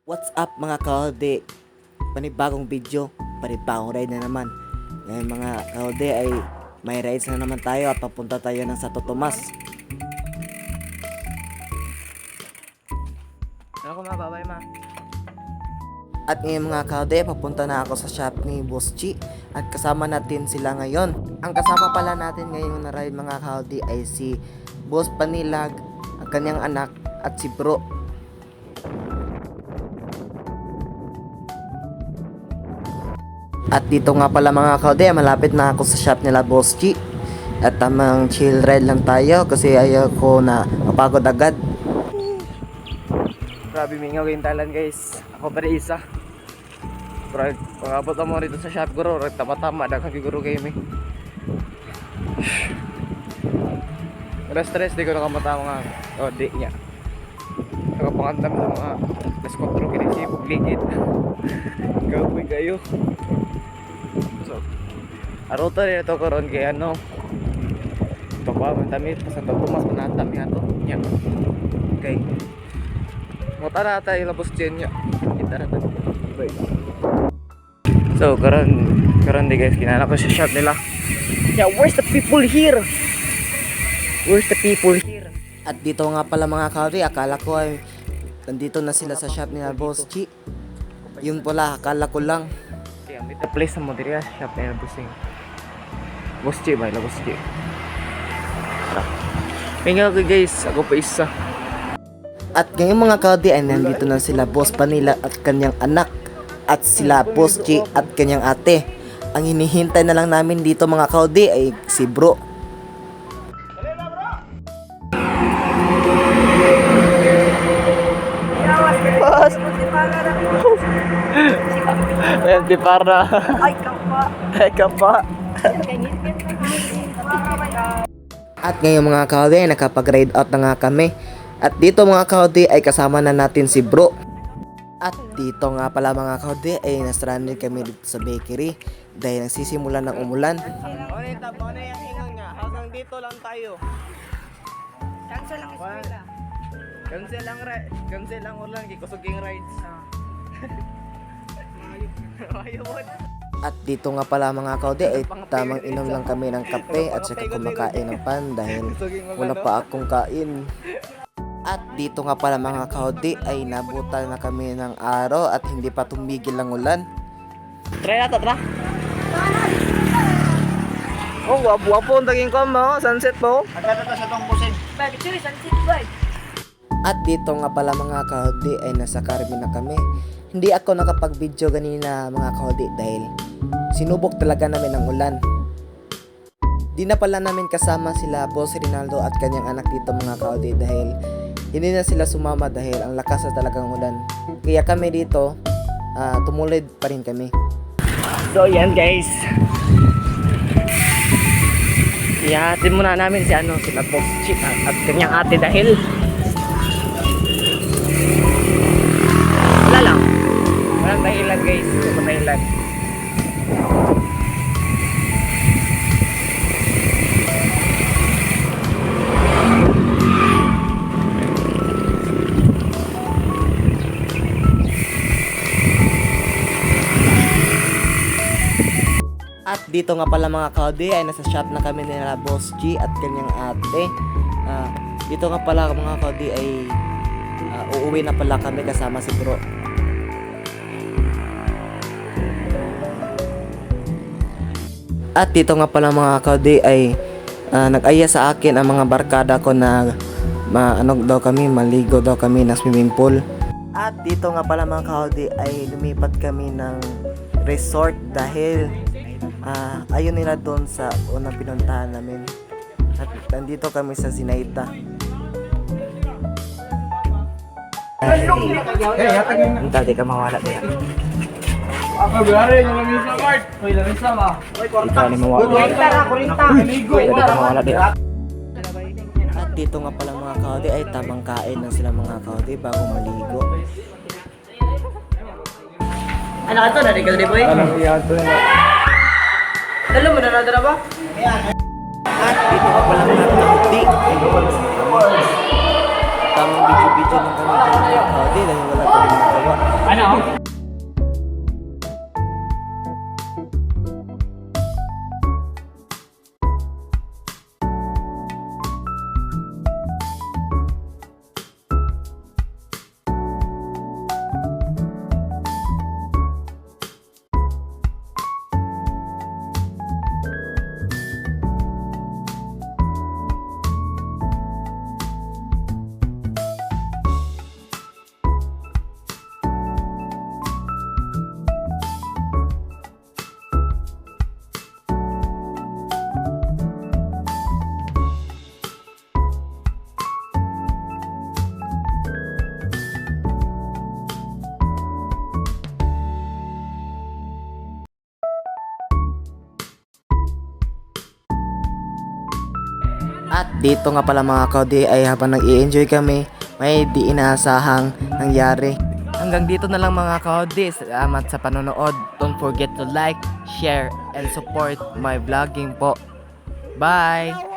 What's up mga kaode? Panibagong video, panibagong ride na naman. Ngayon mga kaode ay may rides na naman tayo at papunta tayo ng Santo Tomas. Ano ko mababay ma? At ngayon mga kaode, papunta na ako sa shop ni Boss Chi at kasama natin sila ngayon. Ang kasama pala natin ngayon na ride mga kaode ay si Boss Panilag, ang kanyang anak at si Bro. At dito nga pala mga kaude, malapit na ako sa shop nila Boss Chi. At tamang chill ride lang tayo kasi ayaw ko na mapagod agad. Grabe mingaw yung talan guys. Ako pa rin isa. Bro, pag-abot mo rito sa shop guro, tama-tama daghang guro game eh. Stress di ko nakamata mga odi niya. Nakapangantam ng mga deskontrol kinisipog ligid. Gawin kayo. So, aruta rin ito karon kay ano. Ito pa, mantamit pa sa Tomas manatam niya to. Yan. Okay. Muta na tayo labos dyan niya. Kita na tayo. So, karon di guys, kinala ko sa shop nila. Yeah, where's the people here? Where's the people here? At dito nga pala mga kaude, akala ko ay nandito na sila sa shop nila Boss Chi. Yun pala, akala ko lang. Kaya may the place sa Monteria shop na busing. Boss Chi ba? Boss Chi. Kaya nga guys, ako pa isa. At ngayon mga kaude ay nandito na sila Boss Panila at kanyang anak. At sila Boss Chi at kanyang ate. Ang hinihintay na lang namin dito mga kaude ay si Bro. Di para. Ay, kapa. At ngayon mga kaude ay nakapag-ride out na nga kami. At dito mga kaude ay kasama na natin si Bro. At dito nga pala mga kaude ay na-stranded kami dito sa bakery dahil nagsisimula ng umulan. Ano yung hingang nga? Hanggang dito lang tayo. Cancel lang eskwela. Cancel lang ulan kusuging rides. Ayaw mo. At dito nga pala mga kaude ay tamang inom lang kami ng kape at saka kumakain ng pan dahil wala pa akong kain. At dito nga pala mga kaude ay nabutal na kami ng araw at hindi pa tumigil ang ulan. Try na to, tra. Oh, wapo ang taging ko mo, sunset po. Bakit sila sunset vibe? At dito nga pala mga kaude ay nasa Carmen na kami. Hindi ako nakapag-video ganina mga kaude dahil sinubok talaga namin ang ulan. Di na pala namin kasama sila Boss Rinaldo at kanyang anak dito mga kaude dahil hindi na sila sumama dahil ang lakas na talagang ulan. Kaya kami dito, tumulid pa rin kami. So yan guys. Ihahatid muna namin si sila Boss Chi at kanyang ate dahil wala lang. Walang dahilan guys. Walang dahilan. At dito nga pala mga kaude ay nasa shop na kami nila Boss G at kanyang ate. Dito nga pala mga kaude ay uuwi na pala kami kasama si Bro. At dito nga pala mga kaude ay nag-aya sa akin ang mga barkada ko na maligo daw kami ng swimming pool. At dito nga pala mga kaude ay lumipat kami ng resort dahil ayun nila doon sa unang pinuntahan namin. At nandito kami sa Zinaida. Hindi ka mawala kaya. Ikaw ni mawala. Hindi ka mawala kaya. At dito nga pala mga kaude ay tamang kain ng sila mga kaude bago maligo. Anak ito, nari ka rin boy? Dalo mo na ba? At dito nga pala mga kaude. Tamang video lang kami mga kaude dahil wala kami magawa. At dito nga pala mga kaudi ay habang nag-i-enjoy kami, may di inaasahang nangyari. Hanggang dito na lang mga kaudi. Salamat sa panonood. Don't forget to like, share, and support my vlogging po. Bye!